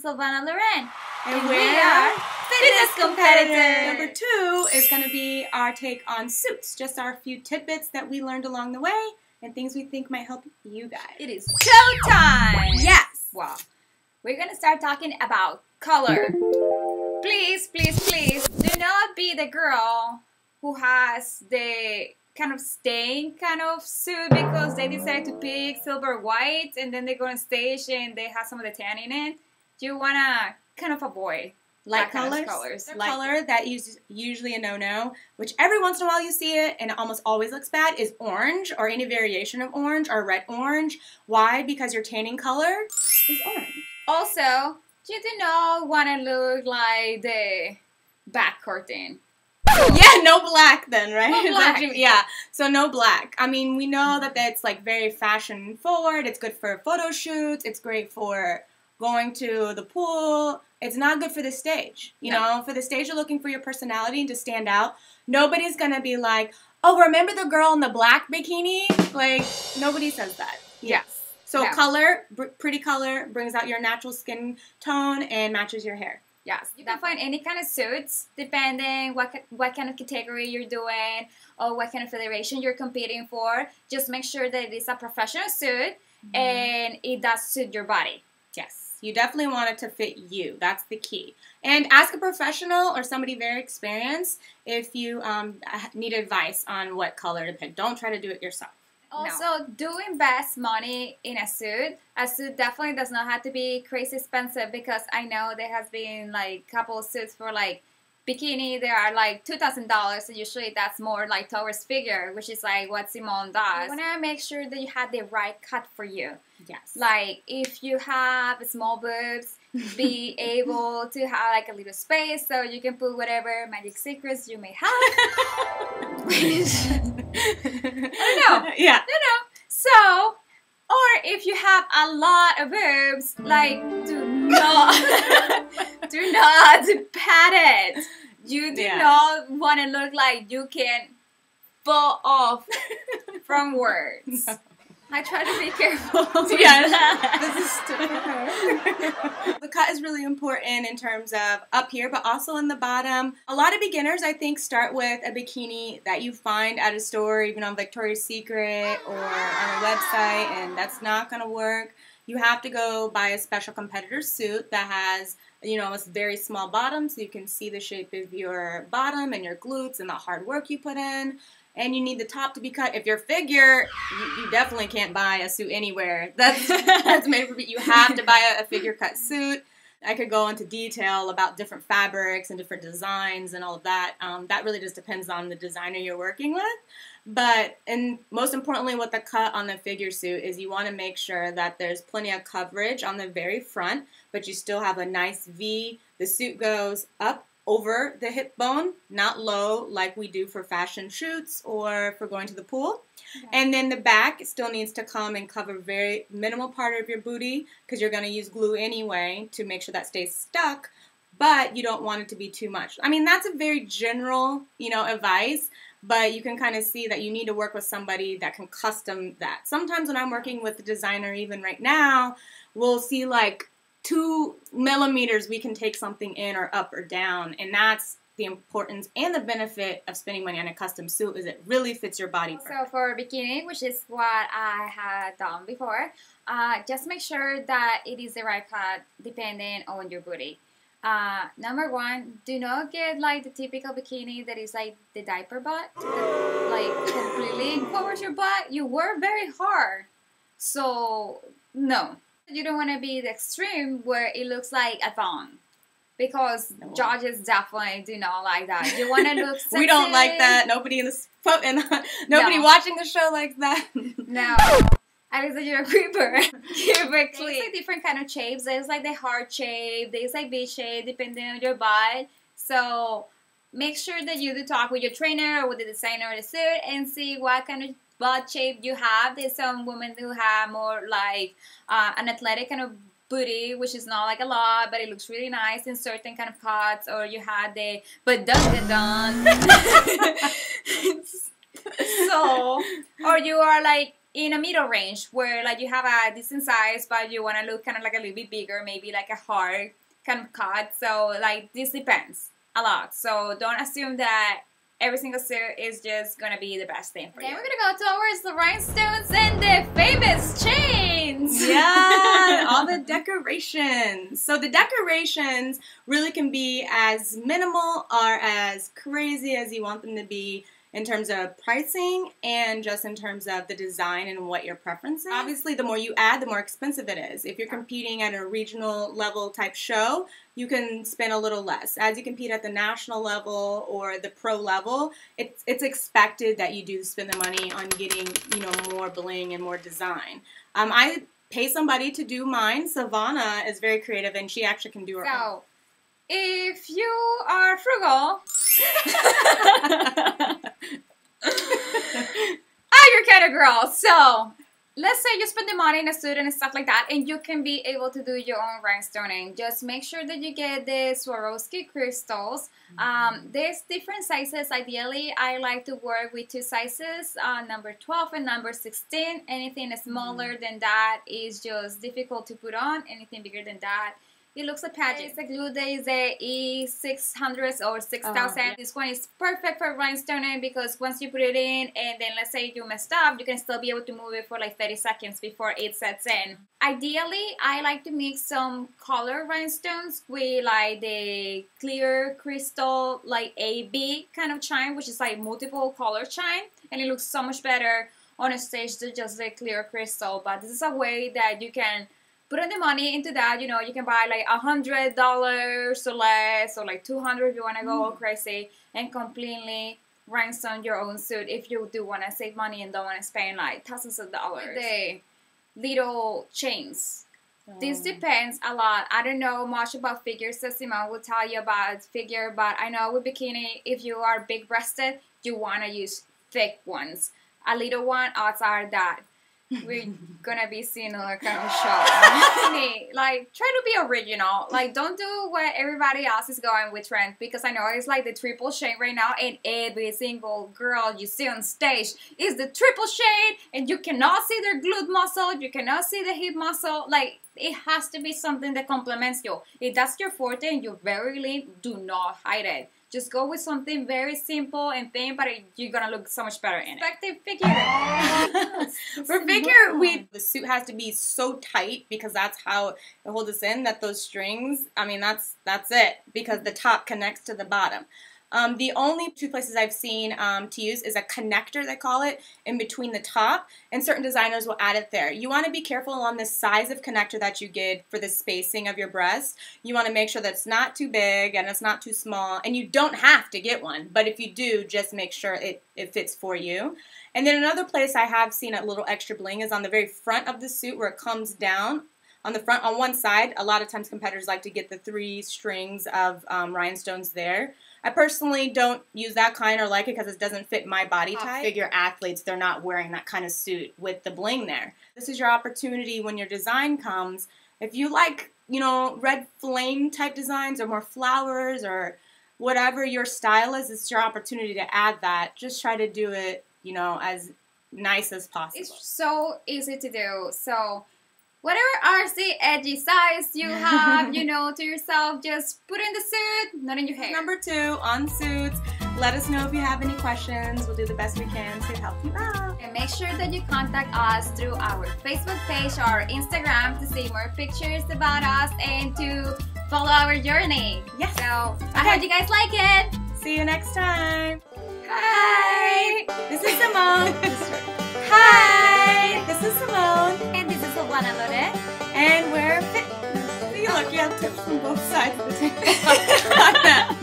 Silvana Loren. And we are Fitness Competitors. Number 2 is going to be our take on suits. Just our few tidbits that we learned along the way and things we think might help you guys. It is showtime! Yes! Wow. We're going to start talking about color. Please, please, please, do not be the girl who has the kind of stain kind of suit because they decided to pick silver white and then they go on stage and they have some of the tan in it. You want to kind of avoid light colors. Color that is usually a no-no, which every once in a while you see it and it almost always looks bad, is orange or any variation of orange or red orange. Why? Because your tanning color is orange. Also, you do not want to look like the back curtain. Yeah, no black then, right? No black. Yeah, so no black. I mean, we know that that's like very fashion forward. It's good for photo shoots. It's great for going to the pool. It's not good for the stage. You know, for the stage, you're looking for your personality and to stand out. Nobody's going to be like, oh, remember the girl in the black bikini? Like, nobody says that. Yes. So color, pretty color, brings out your natural skin tone and matches your hair. Yes, you can find any kind of suits depending what kind of category you're doing or what kind of federation you're competing for. Just make sure that it is a professional suit and it does suit your body. Yes, you definitely want it to fit you. That's the key. And ask a professional or somebody very experienced if you need advice on what color to pick. Don't try to do it yourself. Also, do invest money in a suit. A suit definitely does not have to be crazy expensive because I know there has been like a couple of suits for like bikini. They are like $2,000, so usually that's more like towards figure, which is like what Simone does. You want to make sure that you have the right cut for you. Yes. Like if you have small boobs, be able to have like a little space so you can put whatever magic secrets you may have. I don't know. Yeah. So, or if you have a lot of boobs, like do not pat it. You do not want to look like you can fall off from words. No. I try to be careful. Yeah, this is different. The cut is really important in terms of up here, but also in the bottom. A lot of beginners, I think, start with a bikini that you find at a store, even on Victoria's Secret or on a website, and that's not going to work. You have to go buy a special competitor suit that has, you know, a very small bottom so you can see the shape of your bottom and your glutes and the hard work you put in. And you need the top to be cut. If you're figure, you definitely can't buy a suit anywhere. That's made for you. have to buy a figure cut suit. I could go into detail about different fabrics and different designs and all of that. That really just depends on the designer you're working with. But, and most importantly with the cut on the figure suit is you want to make sure that there's plenty of coverage on the very front, but you still have a nice V. The suit goes up over the hip bone, not low like we do for fashion shoots or for going to the pool. Okay. And then the back still needs to come and cover very minimal part of your booty because you're going to use glue anyway to make sure that stays stuck, but you don't want it to be too much. I mean, that's a very general, you know, advice, but you can kind of see that you need to work with somebody that can custom that. Sometimes when I'm working with a designer, even right now, we'll see like 2 millimeters we can take something in or up or down, and that's the importance and the benefit of spending money on a custom suit is it really fits your body. So for bikini, which is what I had done before, just make sure that it is the right cut depending on your booty. Number 1, do not get like the typical bikini that is like the diaper butt, like completely covers your butt. You work very hard, so no. You don't want to be the extreme where it looks like a thong, because judges definitely do not like that. You want to look sexy. We don't like that. Nobody nobody watching the show likes that. No. At least you're a creeper. Keep it clean. There's like different kind of shapes. There's like the heart shape. There's like V shape depending on your butt. So make sure that you do talk with your trainer or with the designer of the suit and see what kind of butt shape you have. There's some women who have more like an athletic kind of booty, which is not like a lot, but it looks really nice in certain kind of cuts. Or you have the dun. So, or you are like in a middle range where like you have a decent size, but you want to look kind of like a little bit bigger, maybe like a hard kind of cut. So like this depends a lot. So don't assume that every single suit is just gonna be the best thing for you. Then we're gonna go towards the rhinestones and the famous chains. Yeah, all the decorations. So the decorations really can be as minimal or as crazy as you want them to be in terms of pricing and just in terms of the design and what your preference is. Obviously, the more you add, the more expensive it is. If you're competing at a regional level type show, you can spend a little less. As you compete at the national level or the pro level, it's expected that you do spend the money on getting, you know, more bling and more design. I pay somebody to do mine. Silvana is very creative, and she actually can do her own. So, if you are frugal, you're kind of girl. So let's say you spend the money in a suit and stuff like that, and you can be able to do your own rhinestoning. Just make sure that you get the Swarovski crystals. There's different sizes. Ideally, I like to work with 2 sizes, number 12 and number 16. Anything smaller than that is just difficult to put on. Anything bigger than that, it looks a pageant. The glue that is the E600 or 6000. This one is perfect for rhinestoning because once you put it in and then let's say you messed up, you can still be able to move it for like 30 seconds before it sets in. Ideally, I like to mix some color rhinestones with like the clear crystal like AB kind of chime, which is like multiple color chime, and it looks so much better on a stage than just the clear crystal. But this is a way that you can put in the money into that. You know, you can buy like $100 or less, or like $200 if you want to go all crazy, and completely rhinestone your own suit if you do want to save money and don't want to spend like thousands of dollars. The little chains. This depends a lot. I don't know much about figures, so Simone will tell you about figure, but I know with bikini, if you are big-breasted, you want to use thick ones. A little one, odds are that we're gonna be seeing another kind of show. Like, try to be original. Like, don't do what everybody else is going with trend, because I know it's like the triple shade right now, and every single girl you see on stage is the triple shade, and you cannot see their glute muscle, you cannot see the hip muscle. Like, it has to be something that complements you. If that's your forte and you're very lean, do not hide it. Just go with something very simple and thin, but you're gonna look so much better in it. Perspective figure. For figure, the suit has to be so tight because that's how it holds us in, that those strings, I mean, that's it, because the top connects to the bottom. The only 2 places I've seen to use is a connector, they call it, in between the top, and certain designers will add it there. You want to be careful on the size of connector that you get for the spacing of your breast. You want to make sure that it's not too big and it's not too small, and you don't have to get one, but if you do, just make sure it fits for you. And then another place I have seen a little extra bling is on the very front of the suit where it comes down. On the front, on one side, a lot of times competitors like to get the 3 strings of rhinestones there. I personally don't use that kind or like it because it doesn't fit my body type. Figure athletes, they're not wearing that kind of suit with the bling there. This is your opportunity when your design comes. If you like, you know, red flame type designs or more flowers or whatever your style is, it's your opportunity to add that. Just try to do it, you know, as nice as possible. It's so easy to do. So whatever artsy, edgy size you have, you know, to yourself, just put in the suit, not in your hair. Number 2, on suits. Let us know if you have any questions. We'll do the best we can to help you out. And make sure that you contact us through our Facebook page or Instagram to see more pictures about us and to follow our journey. Yes. So, I hope you guys like it. See you next time. Hi. This is Simone. Hi. This is Simone. And this is Silvana Loren. And we're fit. See, look, you have tips from both sides of the table.